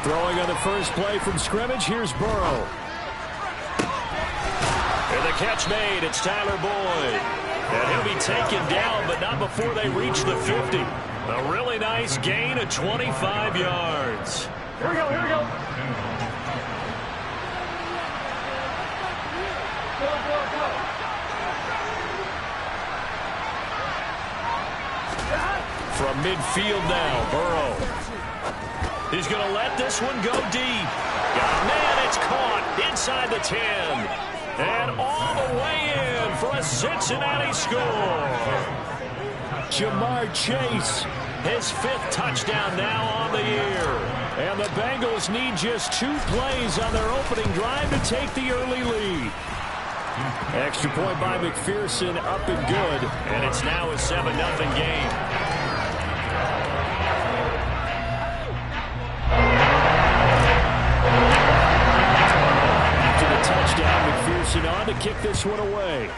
Throwing on the first play from scrimmage, here's Burrow. And the catch made, it's Tyler Boyd. And he'll be taken down, but not before they reach the 50. A really nice gain of 25 yards. Here we go, here we go. From midfield now, Burrow. He's going to let this one go deep. Man, it's caught inside the 10. And all the way in for a Cincinnati score. Jamar Chase, his 5th touchdown now on the year. And the Bengals need just 2 plays on their opening drive to take the early lead. Extra point by McPherson, up and good. And it's now a 7-0 game. After the touchdown, McPherson on to kick this one away.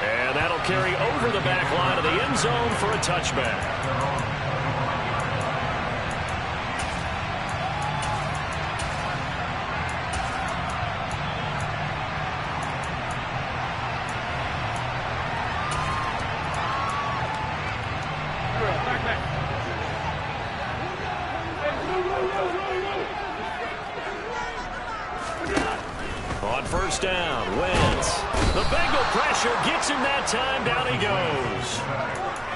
And that'll carry over the back line of the end zone for a touchback. On first down, Wentz. The Bengal pressure gets him that time. Down he goes.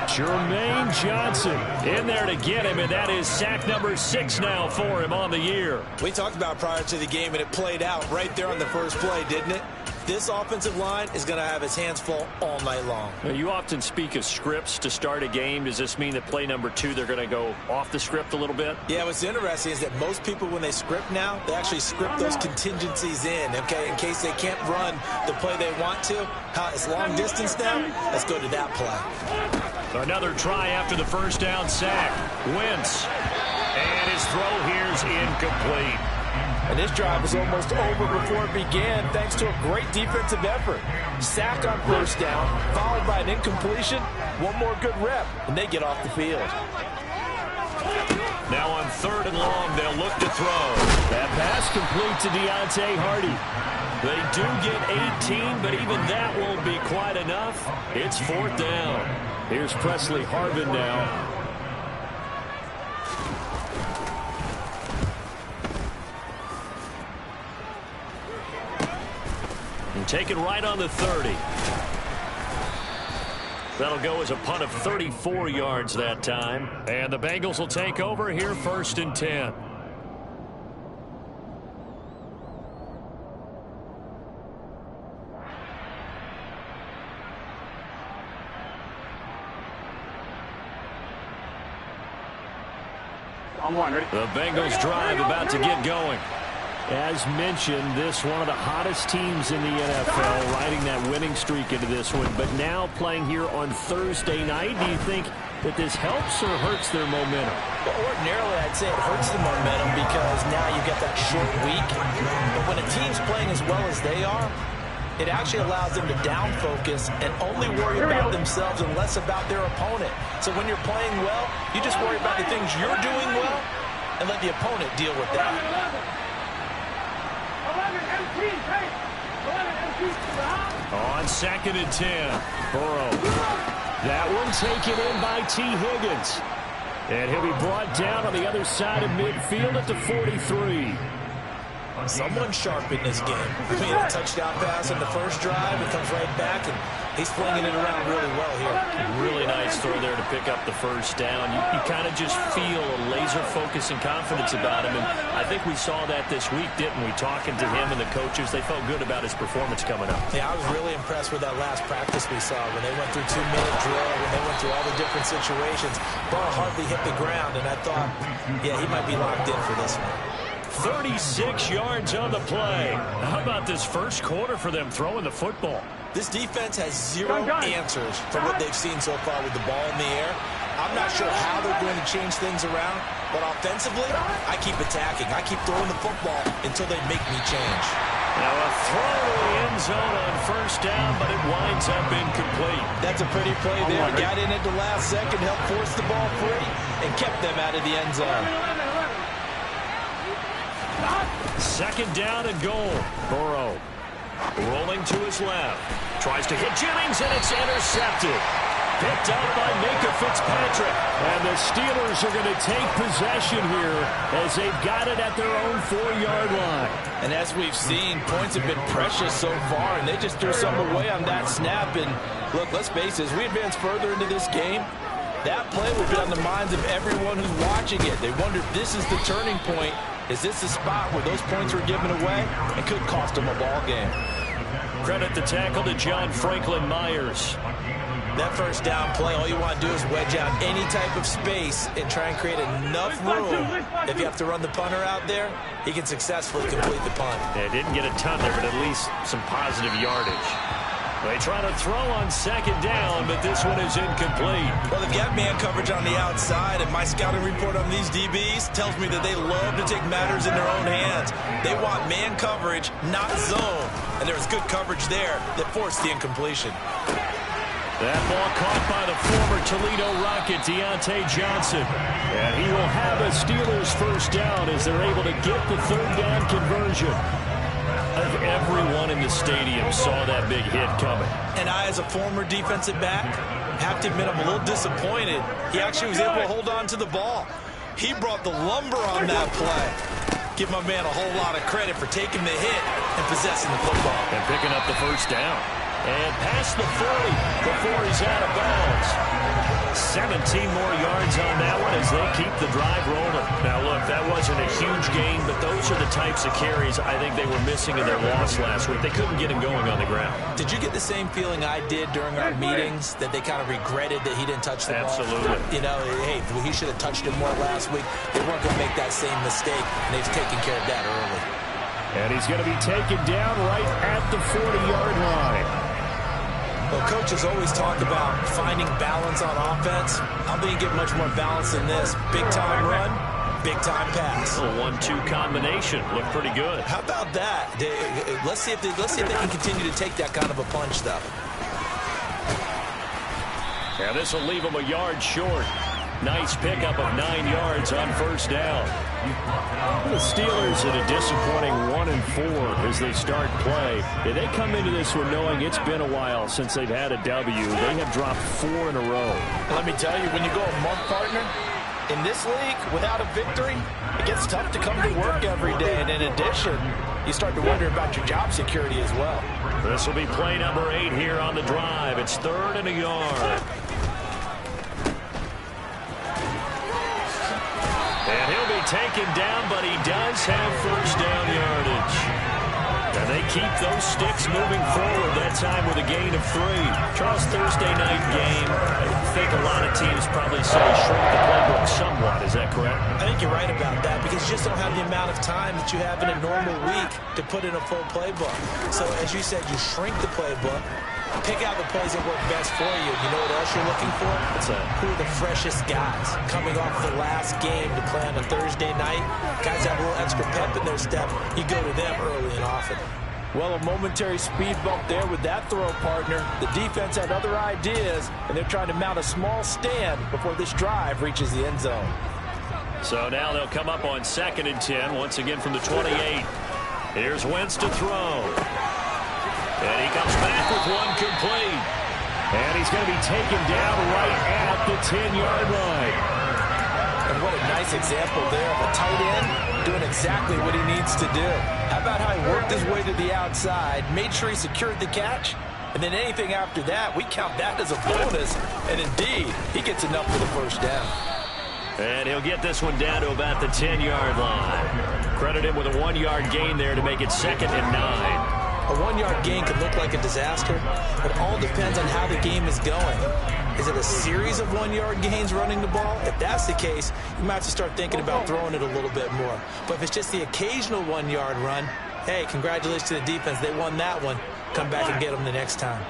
Jermaine Johnson in there to get him, and that is sack number 6 now for him on the year. We talked about prior to the game, and it played out right there on the first play, didn't it? This offensive line is going to have its hands full all night long. Now, you often speak of scripts to start a game. Does this mean that play number 2, they're going to go off the script a little bit? Yeah, what's interesting is that most people, when they script now, they actually script those contingencies in, okay, in case they can't run the play they want to. It's long distance now. Let's go to that play. Another try after the first down sack. Wentz. And his throw here's incomplete. And this drive was almost over before it began thanks to a great defensive effort. Sack on first down, followed by an incompletion. One more good rep, and they get off the field. Now on 3rd and long, they'll look to throw. That pass complete to Deontay Hardy. They do get 18, but even that won't be quite enough. It's 4th down. Here's Presley Harvin now. And take it right on the 30. That'll go as a punt of 34 yards that time. And the Bengals will take over here 1st and 10. The Bengals drive about to get going. As mentioned, this one of the hottest teams in the NFL, riding that winning streak into this one, but now playing here on Thursday night. Do you think that this helps or hurts their momentum? Well, ordinarily, I'd say it hurts the momentum because now you get that short week. But when a team's playing as well as they are, it actually allows them to down focus and only worry about themselves and less about their opponent. So when you're playing well, you just worry about the things you're doing well and let the opponent deal with that. On 2nd and 10, Burrow. That one taken in by T. Higgins. And he'll be brought down on the other side of midfield at the 43. Someone sharp in this game. I mean, a touchdown pass on the first drive. It comes right back, and he's flinging it around really well here. Really nice throw there to pick up the first down. You kind of just feel a laser focus and confidence about him. And I think we saw that this week, didn't we? Talking to him and the coaches, they felt good about his performance coming up. Yeah, I was really impressed with that last practice we saw when they went through 2-minute drill, when they went through all the different situations. Ball hardly hit the ground, and I thought, yeah, he might be locked in for this one. 36 yards on the play. How about this first quarter for them throwing the football? This defense has zero answers for what they've seen so far with the ball in the air. I'm not sure how they're going to change things around, but offensively, I keep attacking. I keep throwing the football until they make me change. Now a throw to the end zone on first down, but it winds up incomplete. That's a pretty play there. Got in at the last second, helped force the ball free, and kept them out of the end zone. Second down and goal. Burrow rolling to his left. Tries to hit Jennings, and it's intercepted. Picked up by Minkah Fitzpatrick. And the Steelers are going to take possession here as they've got it at their own 4-yard line. And as we've seen, points have been precious so far, and they just threw some away on that snap. And look, let's face it, as we advance further into this game, that play will be on the minds of everyone who's watching it. They wonder if this is the turning point. Is this the spot where those points were given away and could cost them a ball game? Credit the tackle to John Franklin Myers. That first down play, all you want to do is wedge out any type of space and try and create enough room. If you have to run the punter out there, he can successfully complete the punt. Yeah, didn't get a ton there, but at least some positive yardage. They try to throw on second down, but this one is incomplete. Well, they've got man coverage on the outside, and my scouting report on these DBs tells me that they love to take matters in their own hands. They want man coverage, not zone. And there was good coverage there that forced the incompletion. That ball caught by the former Toledo Rocket, Deontay Johnson. And he will have a Steelers first down as they're able to get the third down conversion. Everyone in the stadium saw that big hit coming. And I, as a former defensive back, have to admit I'm a little disappointed. He actually was able to hold on to the ball. He brought the lumber on that play. Give my man a whole lot of credit for taking the hit and possessing the football. And picking up the first down. And past the 40 before he's out of bounds. 17 more yards on that one as they keep the drive rolling. Now, look, that wasn't a huge gain, but those are the types of carries I think they were missing in their loss last week. They couldn't get him going on the ground. Did you get the same feeling I did during our meetings, that they kind of regretted that he didn't touch the ball? Absolutely. You know, hey, he should have touched it more last week. They weren't going to make that same mistake, and they've taken care of that early. And he's going to be taken down right at the 40-yard line. Well, coaches always talk about finding balance on offense. I don't think you get much more balance than this. Big-time run, big-time pass. A 1-2 combination. Looked pretty good. How about that? Let's see if they can continue to take that kind of a punch, though. Yeah, this will leave him a yard short. Nice pickup of 9 yards on first down. The Steelers at a disappointing 1-4 as they start play. Yeah, they come into this one knowing it's been a while since they've had a W. They have dropped 4 in a row. Let me tell you, when you go a month, partner, in this league, without a victory, it gets tough to come to work every day. And in addition, you start to wonder about your job security as well. This will be play number 8 here on the drive. It's 3rd and a yard. And he'll be taken down, but he does have first down yardage. And they keep those sticks moving forward, that time with a gain of 3. Charles, Thursday night game, I think a lot of teams probably say shrink the playbook somewhat. Is that correct? I think you're right about that because you just don't have the amount of time that you have in a normal week to put in a full playbook. So, as you said, you shrink the playbook. Pick out the plays that work best for you. You know what else you're looking for? Who are the freshest guys coming off the last game to play on a Thursday night? Guys have a little extra pep in their step. You go to them early and often. Well, a momentary speed bump there with that throw, partner. The defense had other ideas, and they're trying to mount a small stand before this drive reaches the end zone. So now they'll come up on 2nd and 10, once again from the 28. Here's Wentz to throw. And he comes back with one complete. And he's going to be taken down right at the 10-yard line. And what a nice example there of a tight end doing exactly what he needs to do. How about how he worked his way to the outside, made sure he secured the catch, and then anything after that, we count that as a bonus. And indeed, he gets enough for the first down. And he'll get this one down to about the 10-yard line. Credit him with a 1-yard gain there to make it 2nd and 9. A 1-yard gain could look like a disaster. It all depends on how the game is going. Is it a series of 1-yard gains running the ball? If that's the case, you might have to start thinking about throwing it a little bit more. But if it's just the occasional 1-yard run, hey, congratulations to the defense. They won that one. Come back and get them the next time.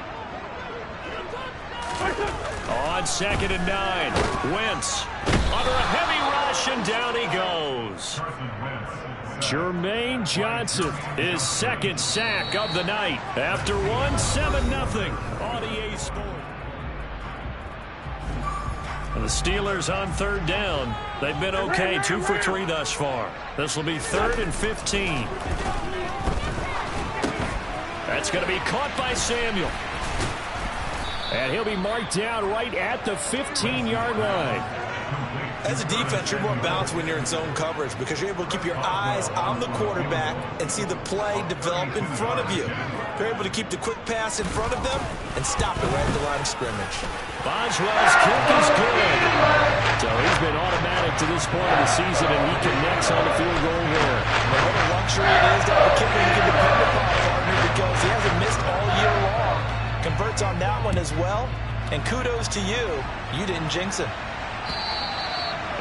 On 2nd and 9, Wentz Under a heavy rush, and down he goes. Jermaine Johnson, his second sack of the night. After one, 7-0 on EA Sports. And the Steelers on third down. They've been okay, 2 for 3 thus far. This will be 3rd and 15. That's going to be caught by Samuel. And he'll be marked down right at the 15-yard line. As a defense, you're more balanced when you're in zone coverage because you're able to keep your eyes on the quarterback and see the play develop in front of you. You're able to keep the quick pass in front of them and stop it right at the line of scrimmage. Boswell's kick is good. So he's been automatic to this point of the season, and he connects on the field goal here. And what a luxury it is to have a kicker you can depend upon, partner, because he hasn't missed all year long. Converts on that one as well. And kudos to you. You didn't jinx it.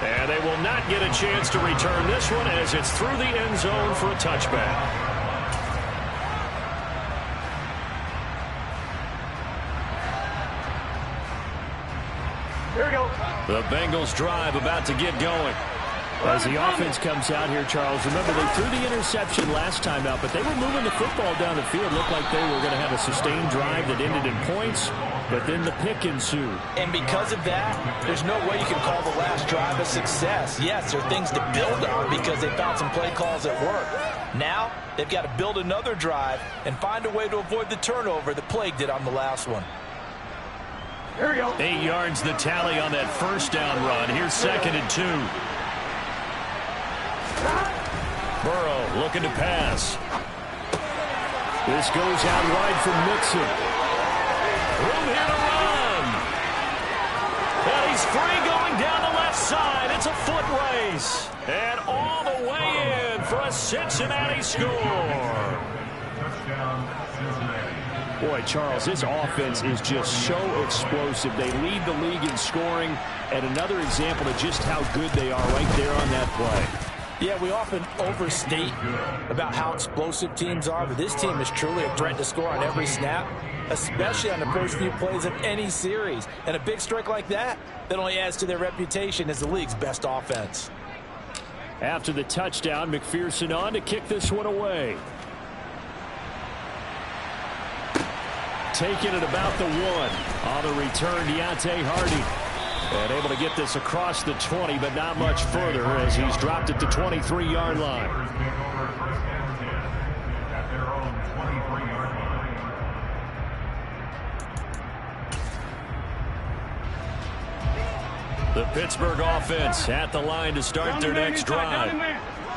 And they will not get a chance to return this one as it's through the end zone for a touchback. Here we go. The Bengals drive about to get going. As the offense comes out here, Charles, remember they threw the interception last time out, but they were moving the football down the field. Looked like they were going to have a sustained drive that ended in points, but then the pick ensued. And because of that, there's no way you can call the last drive a success. Yes, there are things to build on because they found some play calls that work. Now, they've got to build another drive and find a way to avoid the turnover that plagued it on the last one. Here we go. 8 yards the tally on that first down run. Here's 2nd and 2. Burrow looking to pass. This goes out wide for Mixon. Room here to run. And he's free going down the left side. It's a foot race. And all the way in for a Cincinnati score. Boy, Charles, this offense is just so explosive. They lead the league in scoring, and another example of just how good they are right there on that play. Yeah, we often overstate about how explosive teams are, but this team is truly a threat to score on every snap, especially on the first few plays of any series. And a big strike like that only adds to their reputation as the league's best offense. After the touchdown, McPherson on to kick this one away. Taking it about the 1. On the return, Deontay Hardy. And able to get this across the 20, but not much further as he's dropped it to 23-yard line. The Pittsburgh offense at the line to start their next drive.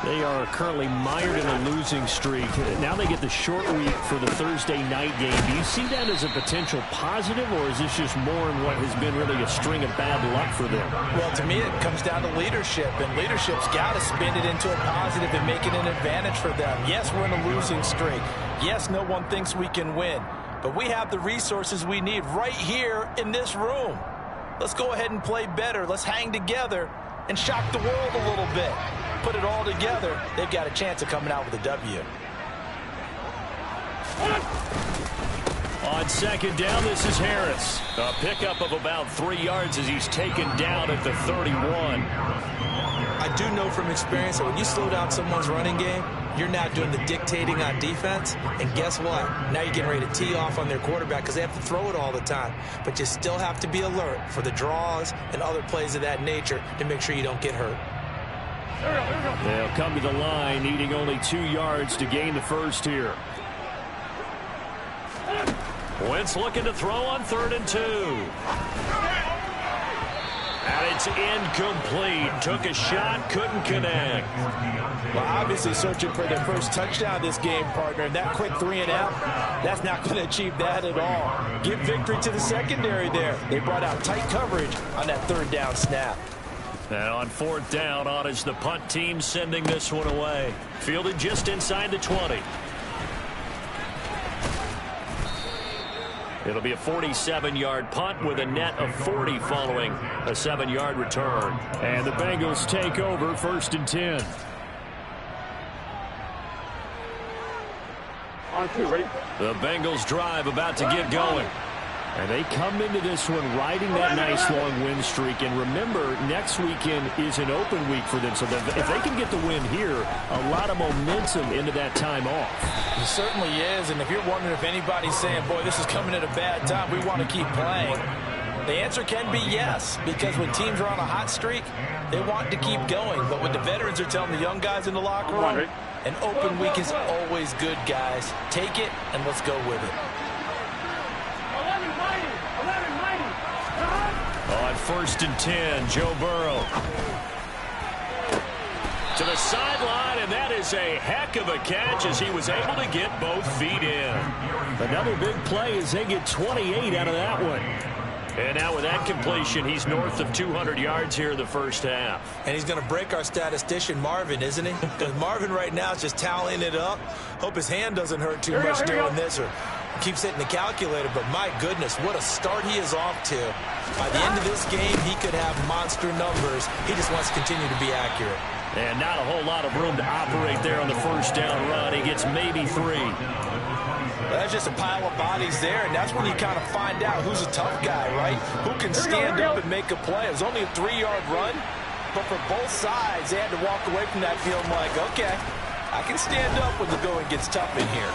They are currently mired in a losing streak. Now they get the short week for the Thursday night game. Do you see that as a potential positive, or is this just more in what has been really a string of bad luck for them? Well, to me, it comes down to leadership, and leadership's got to spin it into a positive and make it an advantage for them. Yes, we're in a losing streak. Yes, no one thinks we can win, but we have the resources we need right here in this room. Let's go ahead and play better. Let's hang together and shock the world a little bit. Put it all together, they've got a chance of coming out with a W. On 2nd down, this is Harris. A pickup of about 3 yards as he's taken down at the 31. I do know from experience that when you slow down someone's running game, you're now doing the dictating on defense. And guess what? Now you're getting ready to tee off on their quarterback because they have to throw it all the time. But you still have to be alert for the draws and other plays of that nature to make sure you don't get hurt. They'll come to the line, needing only 2 yards to gain the first here. Wentz looking to throw on 3rd and 2. And it's incomplete. Took a shot, couldn't connect. Well, obviously searching for their first touchdown this game, partner. And that quick 3 and out, that's not going to achieve that at all. Give victory to the secondary there. They brought out tight coverage on that 3rd down snap. And on 4th down, on is the punt team sending this one away. Fielded just inside the 20. It'll be a 47-yard punt with a net of 40 following a 7-yard return. And the Bengals take over 1st and 10. On 2, ready? The Bengals drive about to get going. And they come into this one riding that nice long win streak. And remember, next weekend is an open week for them. So if they can get the win here, a lot of momentum into that time off. It certainly is. And if you're wondering if anybody's saying, boy, this is coming at a bad time, we want to keep playing, the answer can be yes. Because when teams are on a hot streak, they want to keep going. But what the veterans are telling the young guys in the locker room, an open week is always good, guys. Take it, and let's go with it. On 1st and 10, Joe Burrow. To the sideline, and that is a heck of a catch as he was able to get both feet in. Another big play as they get 28 out of that one. And now with that completion, he's north of 200 yards here in the first half. And he's going to break our statistician, Marvin, isn't he? Because Marvin right now is just tallying it up. Hope his hand doesn't hurt too much doing this or keeps hitting the calculator. But my goodness, what a start he is off to. By the end of this game, he could have monster numbers. He just wants to continue to be accurate. And not a whole lot of room to operate there on the first down run. He gets maybe 3. That's just a pile of bodies there, and that's when you kind of find out who's a tough guy, right? Who can stand up and make a play. It was only a 3-yard run, but for both sides, they had to walk away from that field like, okay, I can stand up when the going gets tough in here.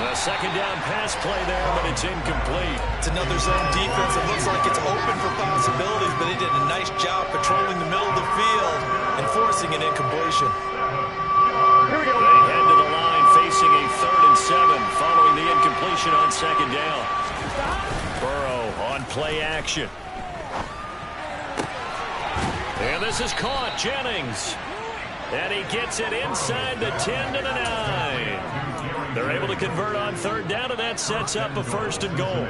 A second down pass play there, but it's incomplete. It's another zone defense. It looks like it's open for possibilities, but they did a nice job patrolling the middle of the field and forcing an incompletion. They head to the line facing a 3rd and 7 following the incompletion on second down. Burrow on play action. And this is caught. Jennings. And he gets it inside the 10 to the 9. They're able to convert on 3rd down, and that sets up a 1st and goal.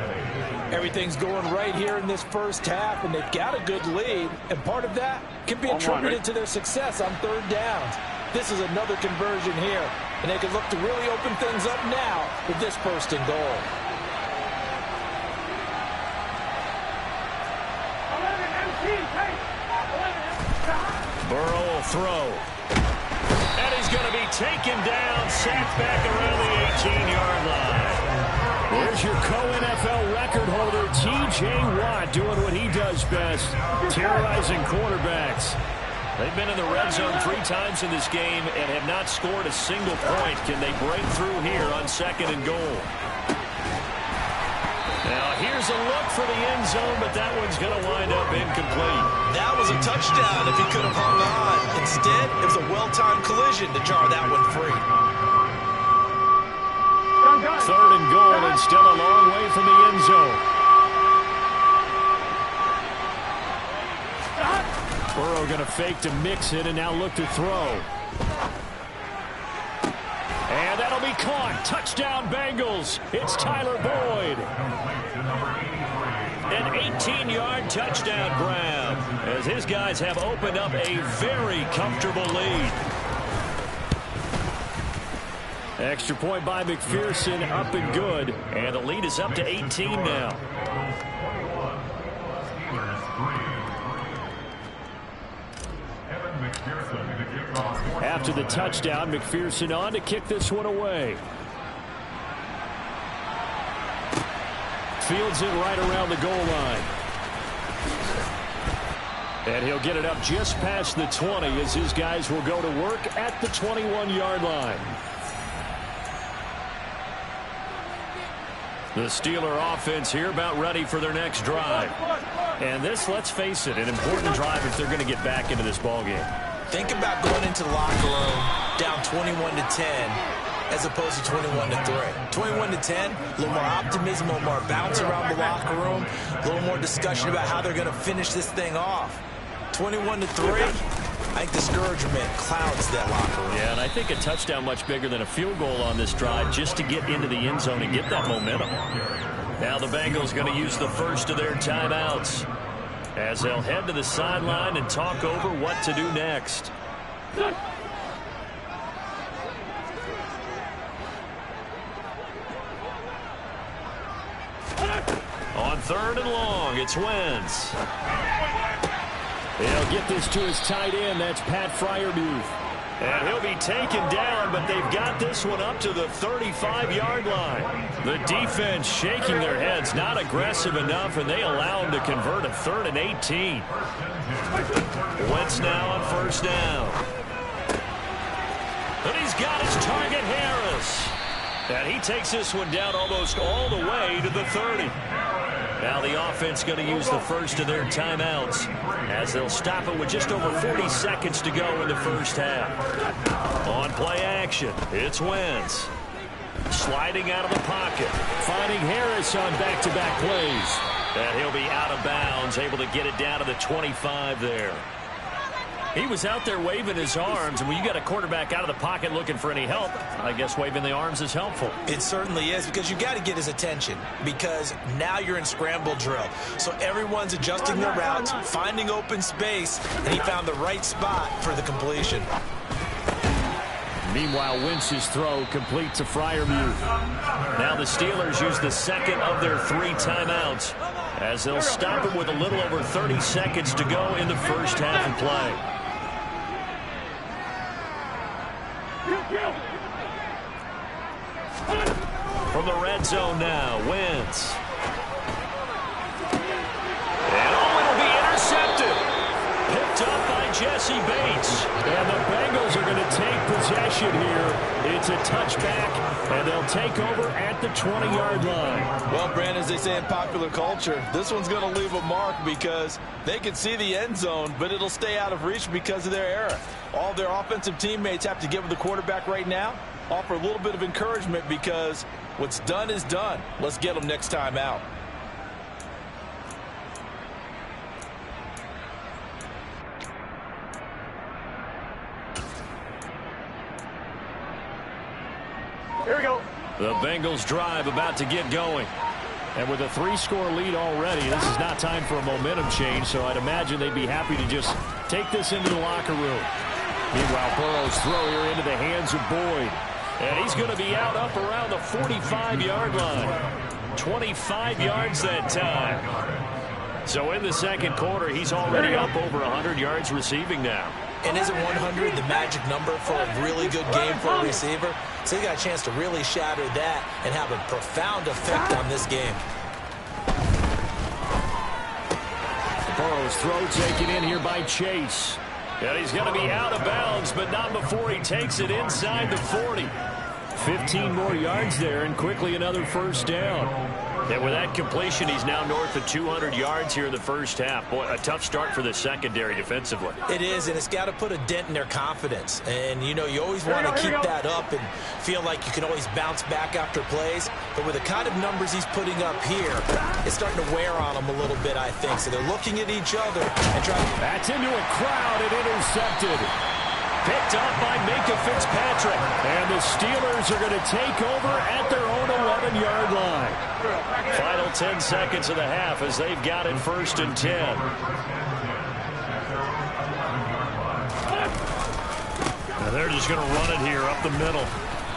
Everything's going right here in this first half, and they've got a good lead, and part of that can be attributed to their success on 3rd downs. This is another conversion here, and they can look to really open things up now with this 1st and goal. Burrow will throw. And he's going to be taken down, sacked back around the 18-yard line. There's your co-NFL record holder, T.J. Watt, doing what he does best, terrorizing quarterbacks. They've been in the red zone 3 times in this game and have not scored a single point. Can they break through here on 2nd and goal? Now, here's a look for the end zone, but that one's going to wind up incomplete. That was a touchdown if he could have hung on. Instead, it was a well-timed collision to jar that one free. 3rd and goal, and still a long way from the end zone. Burrow going to fake to mix it and now look to throw. And that'll be caught. Touchdown Bengals. It's Tyler Boyd. An 18-yard touchdown grab as his guys have opened up a very comfortable lead. Extra point by McPherson, up and good. And the lead is up to 18 now. After the touchdown, McPherson on to kick this one away. Fields it right around the goal line. And he'll get it up just past the 20 as his guys will go to work at the 21-yard line. The Steeler offense here about ready for their next drive. And this, let's face it, an important drive if they're going to get back into this ballgame. Think about going into the locker room down 21-10 as opposed to 21-3. 21-10, a little more optimism, a little more bounce around the locker room, a little more discussion about how they're going to finish this thing off. 21-3, I think discouragement clouds that locker room. Yeah, and I think a touchdown much bigger than a field goal on this drive just to get into the end zone and get that momentum. Now the Bengals going to use the first of their timeouts as they'll head to the sideline and talk over what to do next. On 3rd and long, it's Wentz. He'll get this to his tight end. That's Pat Freiermuth. And he'll be taken down, but they've got this one up to the 35-yard line. The defense shaking their heads, not aggressive enough, and they allow him to convert a 3rd and 18. Wentz now on 1st down. And he's got his target, Harris. And he takes this one down almost all the way to the 30. Now the offense going to use the first of their timeouts as they'll stop it with just over 40 seconds to go in the first half. On play action, it's Wentz. Sliding out of the pocket. Finding Harris on back-to-back plays. And he'll be out of bounds, able to get it down to the 25 there. He was out there waving his arms, and when you got a quarterback out of the pocket looking for any help, I guess waving the arms is helpful. It certainly is, because you got to get his attention, because now you're in scramble drill. So everyone's adjusting their routes, finding open space, and he found the right spot for the completion. Meanwhile, Wentz's throw complete to Freiermuth. Now the Steelers use the second of their 3 timeouts as they'll stop it with a little over 30 seconds to go in the first half of play. From the red zone now, Wentz. And it'll be intercepted. Picked up by Jesse Bates. And the Bengals are going to take possession here. It's a touchback, and they'll take over at the 20-yard line. Well, Brandon, as they say in popular culture, this one's going to leave a mark because they can see the end zone, but it'll stay out of reach because of their error. All their offensive teammates have to give the quarterback right now, offer a little bit of encouragement because what's done is done. Let's get them next time out. Here we go. The Bengals drive about to get going. And with a 3-score lead already, this is not time for a momentum change, so I'd imagine they'd be happy to just take this into the locker room. Meanwhile, Burrow's throw here into the hands of Boyd. And he's going to be out up around the 45-yard line. 25 yards that time. So in the second quarter, he's already up over 100 yards receiving now. And isn't 100 the magic number for a really good game for a receiver? So he got a chance to really shatter that and have a profound effect on this game. Burrow's throw taken in here by Chase. And he's going to be out of bounds, but not before he takes it inside the 40. 15 more yards there, and quickly another first down. And with that completion, he's now north of 200 yards here in the first half. Boy, a tough start for the secondary defensively. It is, and it's got to put a dent in their confidence. And, you know, you always want to keep that up and feel like you can always bounce back after plays. But with the kind of numbers he's putting up here, it's starting to wear on them a little bit, I think. So they're looking at each other and trying to... That's into a crowd and intercepted. Picked up by Minkah Fitzpatrick. And the Steelers are going to take over at their own 11-yard line. Final 10 seconds of the half as they've got it 1st and 10. Now they're just going to run it here up the middle.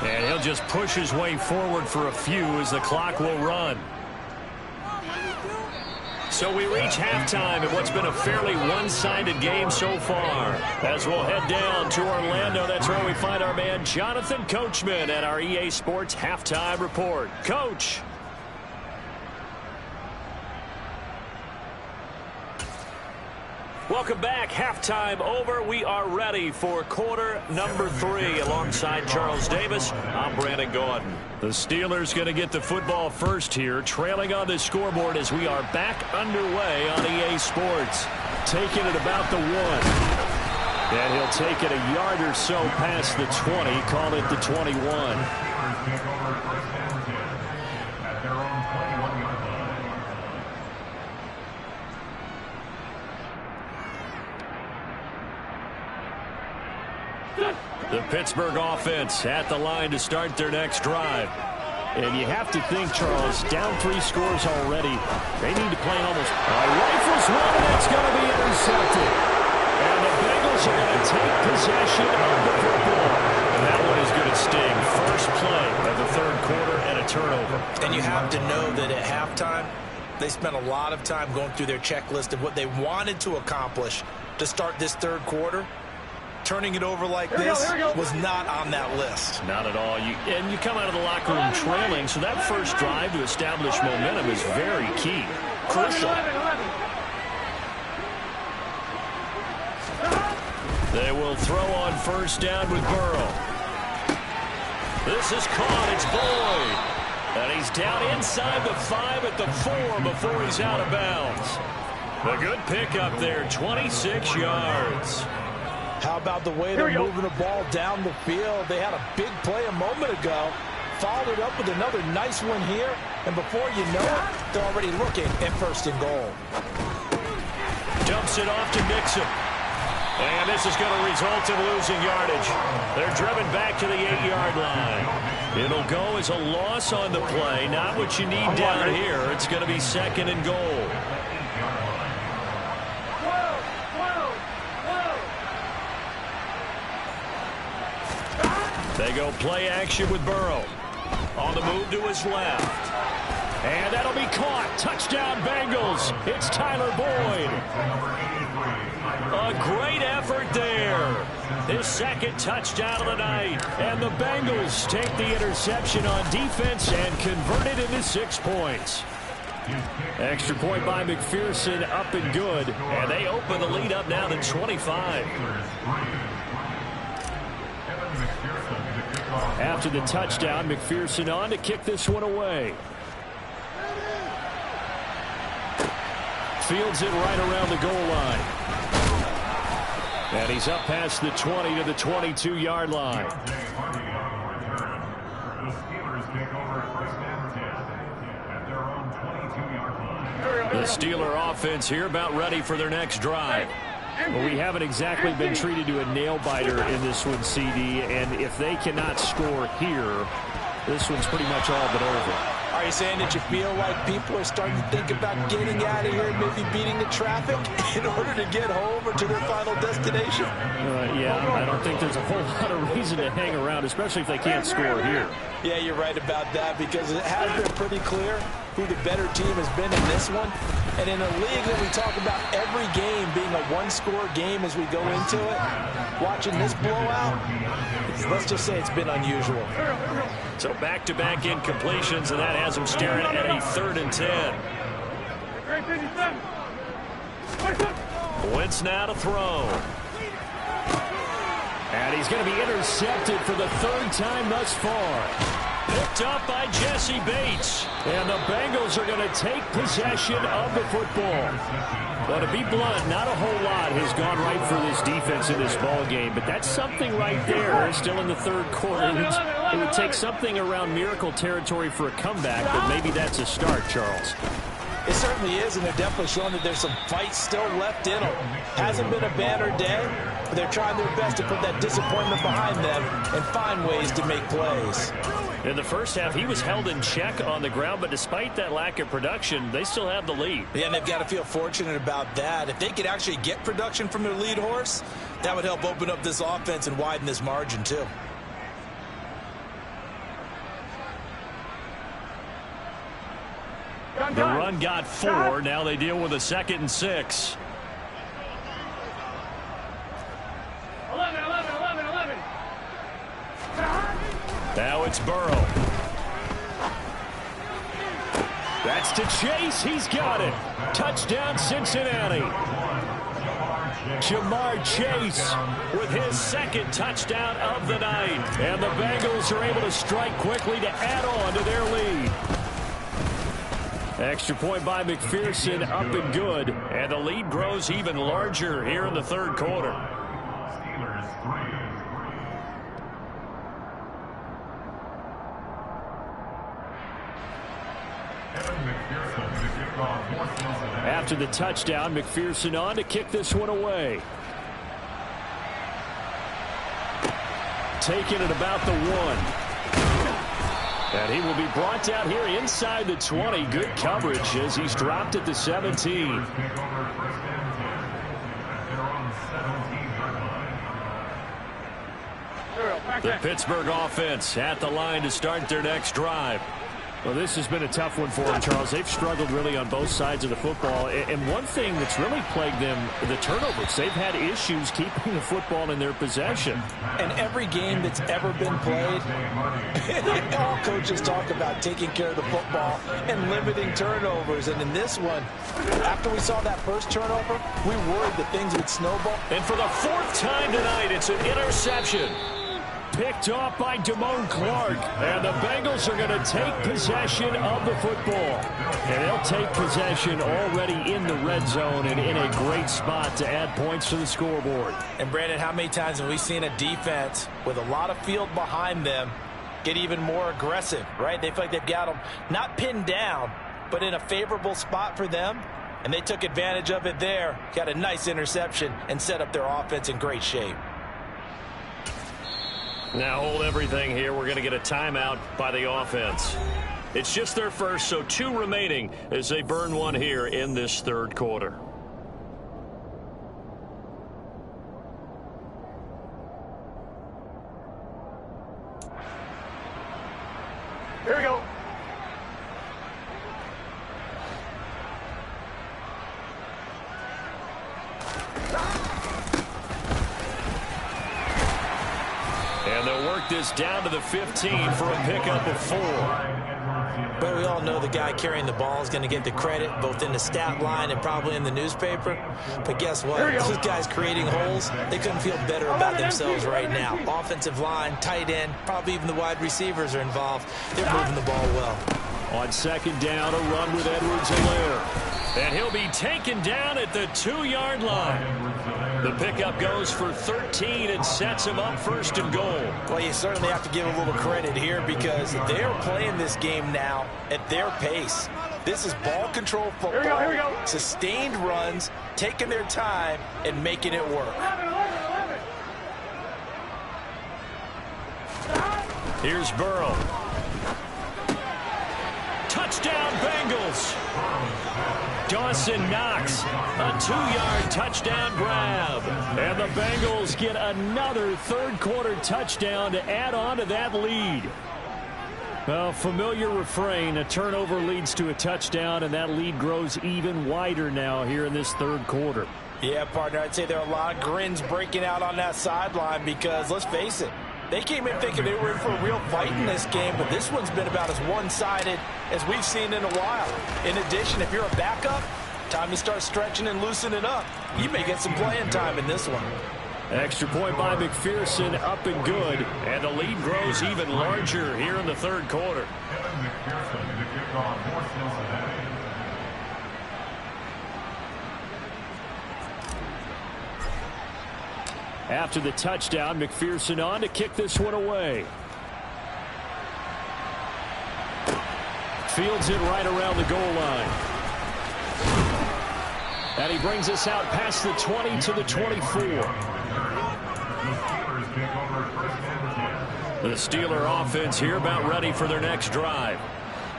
And he'll just push his way forward for a few as the clock will run. So we reach halftime in what's been a fairly one-sided game so far. As we'll head down to Orlando, that's where we find our man Jonathan Coachman at our EA Sports Halftime Report. Coach. Welcome back. Halftime over. We are ready for quarter number 3. Alongside Charles Davis, I'm Brandon Gaudin. The Steelers going to get the football first here, trailing on the scoreboard as we are back underway on EA Sports. Taking it about the 1. And he'll take it a yard or so past the 20, call it the 21. The Pittsburgh offense at the line to start their next drive. And you have to think, Charles, down 3 scores already. They need to play almost. Rifles one, and it's going to be intercepted. And the Bengals are going to take possession of the football. And that one is going to sting. First play of the 3rd quarter and a turnover. And you have to know that at halftime, they spent a lot of time going through their checklist of what they wanted to accomplish to start this 3rd quarter. turning it over like this was not on that list. Not at all. And you come out of the locker room trailing, so that first drive to establish momentum is very key. Crucial. They will throw on first down with Burrow. This is caught. It's Boyd. And he's down inside the 5 at the 4 before he's out of bounds. A good pickup there, 26 yards. How about the way they're moving the ball down the field? They had a big play a moment ago. Followed it up with another nice one here. And before you know it, they're already looking at first and goal. Dumps it off to Mixon. And this is going to result in losing yardage. They're driven back to the 8-yard line. It'll go as a loss on the play. Not what you need down here. It's going to be second and goal. They go play action with Burrow. On the move to his left. And that'll be caught. Touchdown Bengals. It's Tyler Boyd. A great effort there. His second touchdown of the night. And the Bengals take the interception on defense and convert it into 6 points. Extra point by McPherson, up and good. And they open the lead up now to 25. After the touchdown, McPherson on to kick this one away. Fields it right around the goal line. And he's up past the 20 to the 22-yard line. The Steeler offense here about ready for their next drive. Well, we haven't exactly been treated to a nail-biter in this one, CD, and if they cannot score here, this one's pretty much all but over. Are you saying that you feel like people are starting to think about getting out of here and maybe beating the traffic in order to get home or to their final destination? Yeah, I don't think there's a whole lot of reason to hang around, especially if they can't score here. Yeah, you're right about that, because it has been pretty clear who the better team has been in this one. And in a league that we talk about every game being a one-score game as we go into it, watching this blowout, let's just say it's been unusual. So back-to-back incompletions, and that has them staring at a 3rd and 10. Wentz now to throw. And he's going to be intercepted for the 3rd time thus far. Picked up by Jesse Bates. And the Bengals are going to take possession of the football. But to be blunt, not a whole lot has gone right for this defense in this ball game. But that's something right there. Still in the 3rd quarter. It would take something around miracle territory for a comeback, but maybe that's a start, Charles. It certainly is, and they're definitely showing that there's some fight still left in them. Hasn't been a banner day, but they're trying their best to put that disappointment behind them and find ways to make plays. In the first half, he was held in check on the ground, but despite that lack of production, they still have the lead. Yeah, and they've got to feel fortunate about that. If they could actually get production from their lead horse, that would help open up this offense and widen this margin, too. The run got 4. Now they deal with a 2nd and 6. 11. Now it's Burrow. That's to Chase. He's got it. Touchdown, Cincinnati. Jamar Chase with his 2nd touchdown of the night. And the Bengals are able to strike quickly to add on to their lead. Extra point by McPherson, up and good. And the lead grows even larger here in the 3rd quarter. After the touchdown, McPherson on to kick this one away. Taking it about the 1. And he will be brought down here inside the 20. Good coverage as he's dropped at the 17. The Pittsburgh offense at the line to start their next drive. Well, this has been a tough one for them, Charles. They've struggled really on both sides of the football. And one thing that's really plagued them, the turnovers. They've had issues keeping the football in their possession. And every game that's ever been played, all coaches talk about taking care of the football and limiting turnovers. And in this one, after we saw that first turnover, we worried that things would snowball. And for the fourth time tonight, it's an interception. Picked off by Damone Clark. And the Bengals are going to take possession of the football. And they'll take possession already in the red zone and in a great spot to add points to the scoreboard. And, Brandon, how many times have we seen a defense with a lot of field behind them get even more aggressive, right? They feel like they've got them not pinned down, but in a favorable spot for them. And they took advantage of it there, got a nice interception, and set up their offense in great shape. Now hold everything here. We're going to get a timeout by the offense. It's just their first, so 2 remaining as they burn one here in this third quarter. Here we go. And they'll work this down to the 15 for a pickup of 4. But we all know the guy carrying the ball is going to get the credit, both in the stat line and probably in the newspaper. But guess what? Those guys creating holes, they couldn't feel better about themselves right now. Offensive line, tight end, probably even the wide receivers are involved. They're moving the ball well. On second down, a run with Edwards-Helaire. And he'll be taken down at the 2-yard line. The pickup goes for 13 and sets him up first and goal. Well, you certainly have to give a little credit here because they're playing this game now at their pace. This is ball control football. Here we go. Sustained runs, taking their time, and making it work. Here's Burrow. Touchdown, Bengals. Dawson Knox, a 2-yard touchdown grab. And the Bengals get another third-quarter touchdown to add on to that lead. Well, familiar refrain, a turnover leads to a touchdown, and that lead grows even wider now here in this third quarter. Yeah, partner, I'd say there are a lot of grins breaking out on that sideline because, let's face it, they came in thinking they were in for a real fight in this game, but this one's been about as one-sided as we've seen in a while. In addition, if you're a backup, time to start stretching and loosening up. You may get some playing time in this one. Extra point by McPherson, up and good. And the lead grows even larger here in the third quarter. After the touchdown, McPherson on to kick this one away. Fields it right around the goal line. And he brings us out past the 20 to the 24. The Steeler offense here about ready for their next drive.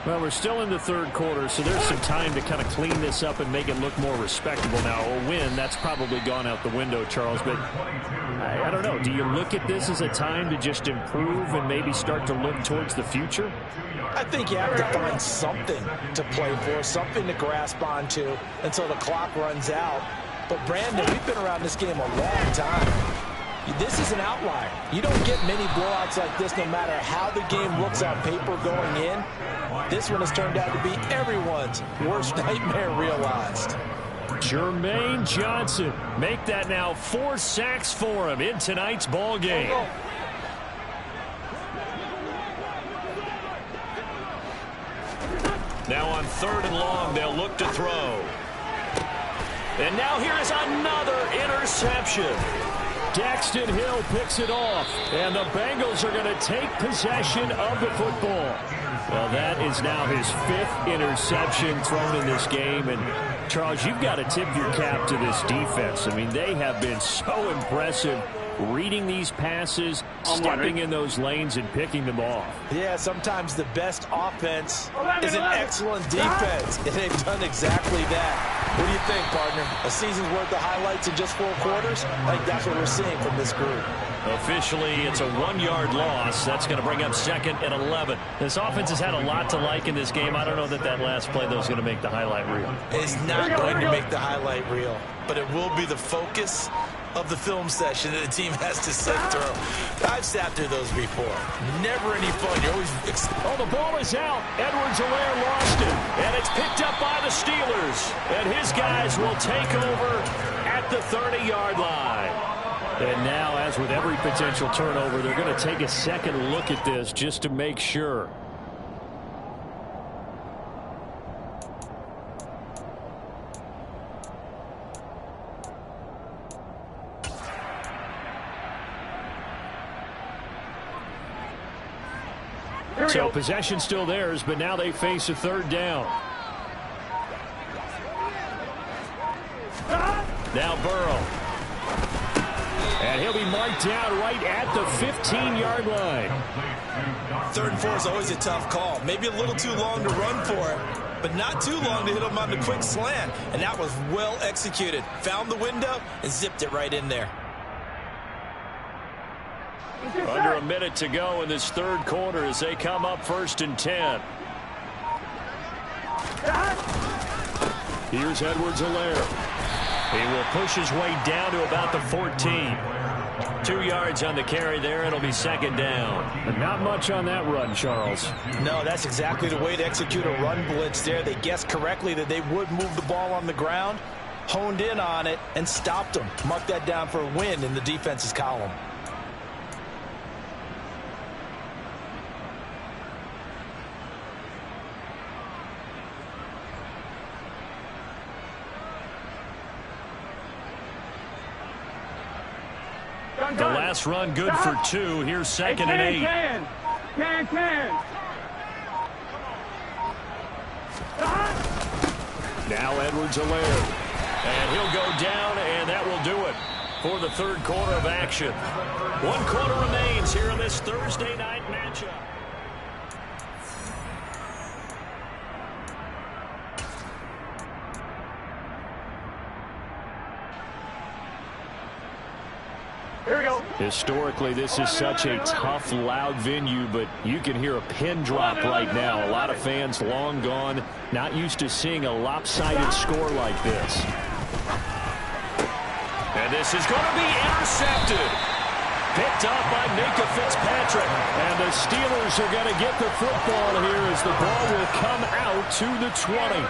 Well, we're still in the third quarter, so there's some time to kind of clean this up and make it look more respectable. Now, a win, that's probably gone out the window, Charles, but I don't know. Do you look at this as a time to just improve and maybe start to look towards the future? I think you have to find something to play for, something to grasp onto until the clock runs out. But, Brandon, we've been around this game a long time. This is an outlier. You don't get many blowouts like this no matter how the game looks on paper going in. This one has turned out to be everyone's worst nightmare realized. Jermaine Johnson, make that now 4 sacks for him in tonight's ball game. Now on 3rd and long, they'll look to throw. And now here is another interception. Daxton Hill picks it off, and the Bengals are going to take possession of the football. Well, that is now his 5th interception thrown in this game. And, Charles, you've got to tip your cap to this defense. I mean, they have been so impressive reading these passes, stepping in those lanes, and picking them off. Yeah, sometimes the best offense is an excellent defense, and they've done exactly that. What do you think, partner? A season's worth of highlights in just 4 quarters? I think that's what we're seeing from this group. Officially, it's a 1-yard loss. That's going to bring up 2nd and 11. This offense has had a lot to like in this game. I don't know that last play, though, is going to make the highlight reel. It's not going to make the highlight reel, but it will be the focus of the film session that the team has to sit through. I've sat through those before. Never any fun. You're always... Oh, the ball is out. Edwards-Helaire lost it, and it's picked up by the Steelers. And his guys will take over at the 30-yard line. And now, as with every potential turnover, they're going to take a second look at this just to make sure. So possession still theirs, but now they face a 3rd down. Now Burrow. And he'll be marked down right at the 15-yard line. 3rd and 4 is always a tough call. Maybe a little too long to run for it, but not too long to hit him on the quick slant. And that was well executed. Found the window and zipped it right in there. Under a minute to go in this 3rd quarter as they come up 1st and 10. Here's Edwards-Helaire. He will push his way down to about the 14. 2 yards on the carry there. It'll be 2nd down. And not much on that run, Charles. No, that's exactly the way to execute a run blitz there. They guessed correctly that they would move the ball on the ground, honed in on it, and stopped them. Mark that down for a win in the defense's column. The last run good for 2. Here's 2nd and 8. Now Edwards-Helaire. And he'll go down, and that will do it for the 3rd quarter of action. 1 quarter remains here in this Thursday night matchup. Historically, this is such a tough, loud venue, but you can hear a pin drop right now. A lot of fans long gone, not used to seeing a lopsided score like this. And this is going to be intercepted. Picked up by Minkah Fitzpatrick. And the Steelers are going to get the football here as the ball will come out to the 20.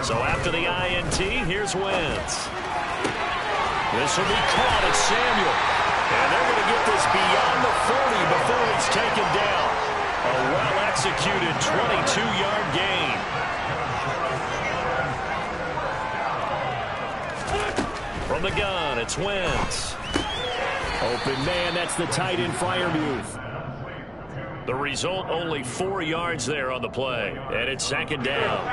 So after the INT, here's Wentz. This will be caught at Samuel. And they're going to get this beyond the 40 before it's taken down. A well-executed 22-yard gain. From the gun, it's Wentz. Open man, that's the tight end Freiermuth. The result, only 4 yards there on the play. And it's 2nd down.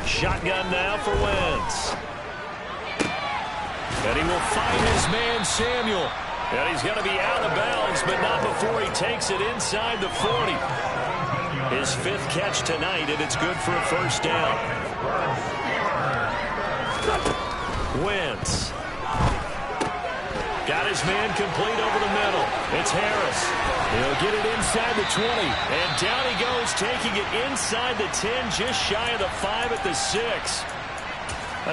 Shotgun now for Wentz. And he will find his man Samuel. And he's going to be out of bounds, but not before he takes it inside the 40. His 5th catch tonight, and it's good for a 1st down. Wentz. Got his man complete over the middle. It's Harris. He'll get it inside the 20. And down he goes, taking it inside the 10, just shy of the 5 at the 6.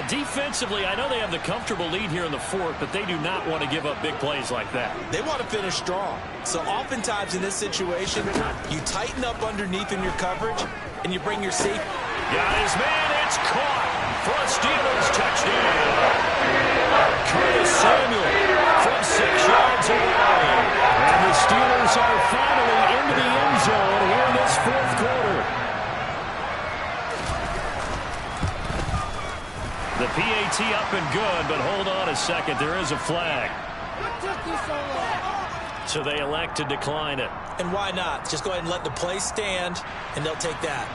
Defensively, I know they have the comfortable lead here in the 4th, but they do not want to give up big plays like that. They want to finish strong. So oftentimes in this situation, you tighten up underneath in your coverage, and you bring your safety. Got his man. It's caught for a Steelers touchdown. Curtis Samuel from 6 yards away. And the Steelers are finally into the end zone here in this 4th quarter. The PAT up and good, but hold on a second. There is a flag. So they elect to decline it. And why not? Just go ahead and let the play stand, and they'll take that.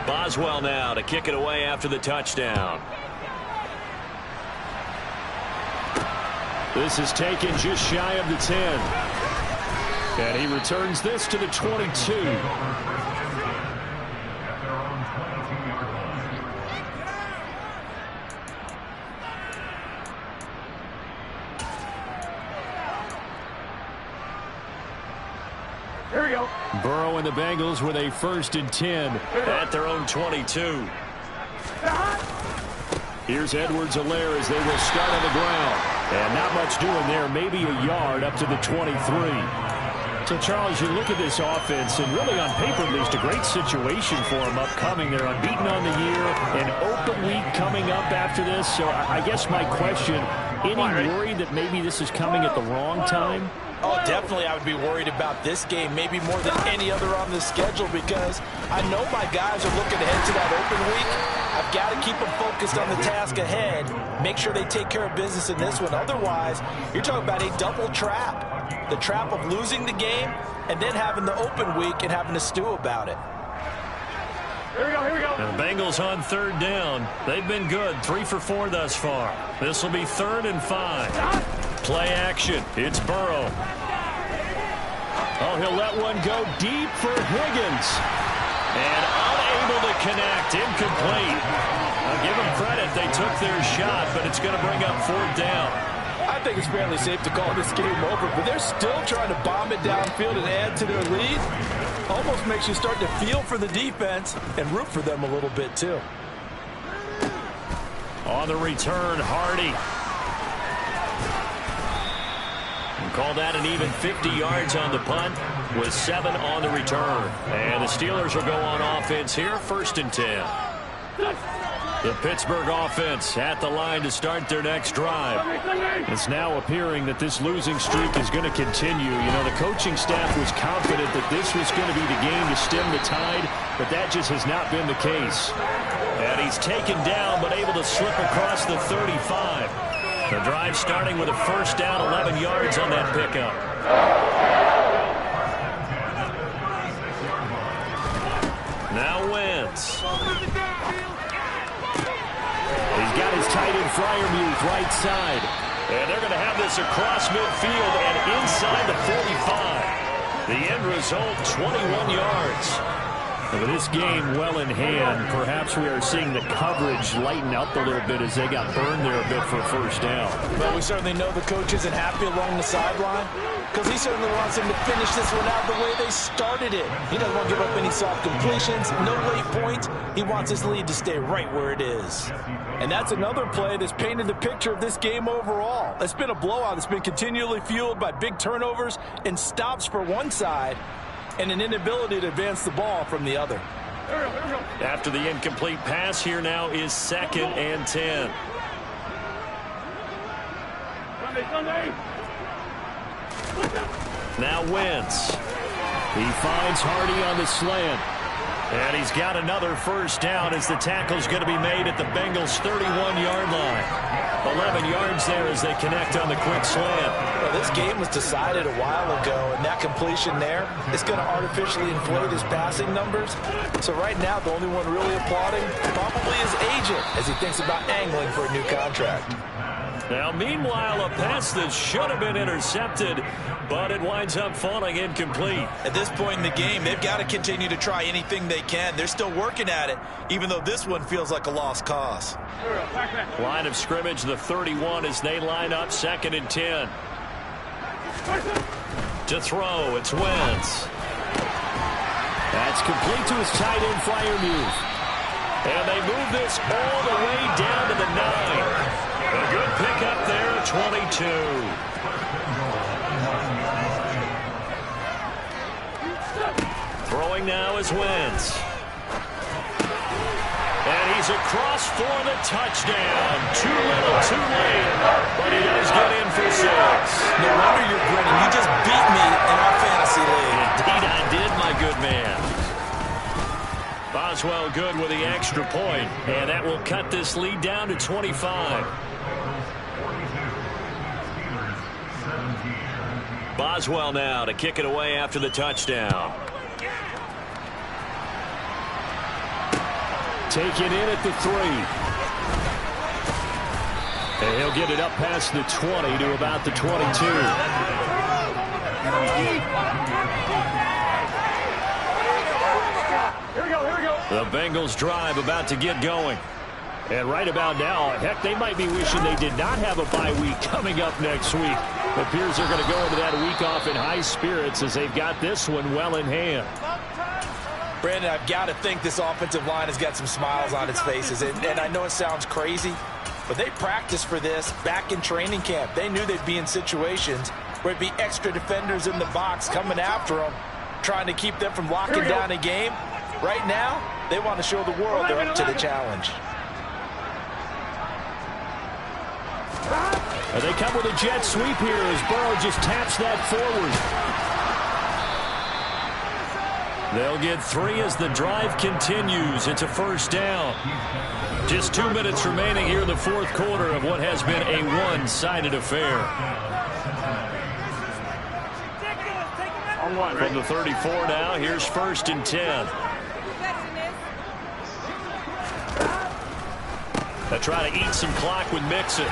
Boswell now to kick it away after the touchdown. This is taken just shy of the 10. And he returns this to the 22. Here we go. Burrow and the Bengals with a 1st and 10 at their own 22. Here's Edwards-Helaire as they will start on the ground. And not much doing there, maybe a yard up to the 23. So, Charles, you look at this offense, and really on paper, at least, a great situation for them upcoming. They're unbeaten on the year, an open week coming up after this. So I guess my question, any worry that maybe this is coming at the wrong time? Oh, definitely I would be worried about this game, maybe more than any other on the schedule, because I know my guys are looking ahead to that open week. I've got to keep them focused on the task ahead, make sure they take care of business in this one. Otherwise, you're talking about a double trap. The trap of losing the game and then having the open week and having to stew about it. Here we go, here we go. And the Bengals on 3rd down. They've been good, 3 for 4 thus far. This will be 3rd and 5. Play action. It's Burrow. Oh, he'll let one go deep for Higgins. And unable to connect. Incomplete. I'll give them credit. They took their shot, but it's going to bring up 4th down. I think it's fairly safe to call this game over, but they're still trying to bomb it downfield and add to their lead. Almost makes you start to feel for the defense and root for them a little bit, too. On the return, Hardy. And call that an even 50 yards on the punt with 7 on the return. And the Steelers will go on offense here, 1st and 10. The Pittsburgh offense at the line to start their next drive. It's now appearing that this losing streak is going to continue. You know, the coaching staff was confident that this was going to be the game to stem the tide, but that just has not been the case. And he's taken down, but able to slip across the 35. The drive starting with a 1st down, 11 yards on that pickup. Now Wentz. He's got his tight end Freiermuth right side. And they're going to have this across midfield and inside the 45. The end result, 21 yards. With this game well in hand, perhaps we are seeing the coverage lighten up a little bit as they got burned there a bit for a 1st down. Well, we certainly know the coach isn't happy along the sideline because he certainly wants them to finish this one out the way they started it. He doesn't want to give up any soft completions, no late points. He wants his lead to stay right where it is. And that's another play that's painted the picture of this game overall. It's been a blowout. It's been continually fueled by big turnovers and stops for one side and an inability to advance the ball from the other. After the incomplete pass, here now is 2nd and 10. Sunday. Now Wentz. He finds Hardy on the slant. And he's got another 1st down as the tackle's going to be made at the Bengals' 31-yard line. 11 yards there as they connect on the quick slant. Well, this game was decided a while ago, and that completion there is going to artificially inflate his passing numbers. So right now, the only one really applauding probably his agent as he thinks about angling for a new contract. Now, meanwhile, a pass that should have been intercepted, but it winds up falling incomplete. At this point in the game, they've got to continue to try anything they can. They're still working at it, even though this one feels like a lost cause. Line of scrimmage, the 31 as they line up, 2nd and 10. To throw, it's Wentz. That's complete to his tight end, Freiermuth. And they move this all the way down to the 9. A good pickup there at 22. Throwing now is Wentz. And he's across for the touchdown. Too little, too late. But he does get in for 6. No wonder you're grinning. You just beat me in our fantasy league. Indeed I did, my good man. Boswell good with the extra point. And that will cut this lead down to 25. Boswell now to kick it away after the touchdown. Taken in at the 3. And he'll get it up past the 20 to about the 22. Here we go. The Bengals drive about to get going. And right about now, heck, they might be wishing they did not have a bye week coming up next week. It appears they're going to go into that week off in high spirits as they've got this one well in hand. Brandon, I've got to think this offensive line has got some smiles on its faces. And I know it sounds crazy, but they practiced for this back in training camp. They knew they'd be in situations where it'd be extra defenders in the box coming after them, trying to keep them from locking down a game. Right now, they want to show the world they're up to the challenge. And they come with a jet sweep here as Burrow just taps that forward. They'll get 3 as the drive continues. It's a first down. Just 2 minutes remaining here in the fourth quarter of what has been a one-sided affair. From the 34 now, here's 1st and 10. They try to eat some clock with Mixon.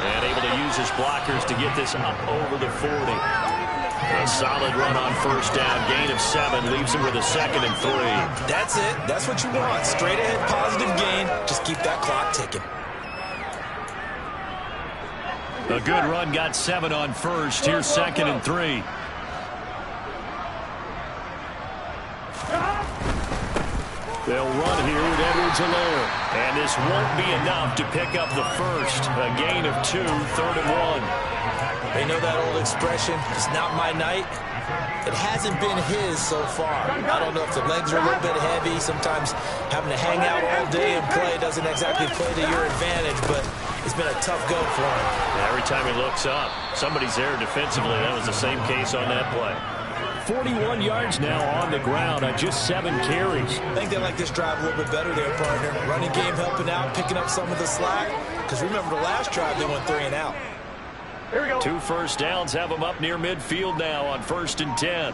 And able to use his blockers to get this up over the 40. A solid run on first down. Gain of 7 leaves him with a 2nd and 3. That's it. That's what you want. Straight ahead positive gain. Just keep that clock ticking. A good run got 7 on first. Here's 2nd and 3. They'll run here with Edwards-Helaire. And this won't be enough to pick up the first. A gain of 2, 3rd and 1. They know that old expression, it's not my night. It hasn't been his so far. I don't know if the legs are a little bit heavy. Sometimes having to hang out all day and play doesn't exactly play to your advantage, but it's been a tough go for him. Every time he looks up, somebody's there defensively. That was the same case on that play. 41 yards now on the ground on just 7 carries. I think they like this drive a little bit better there, partner. Running game helping out, picking up some of the slack. Because remember the last drive, they went 3 and out. Here we go. 2 first downs have them up near midfield now on 1st and 10.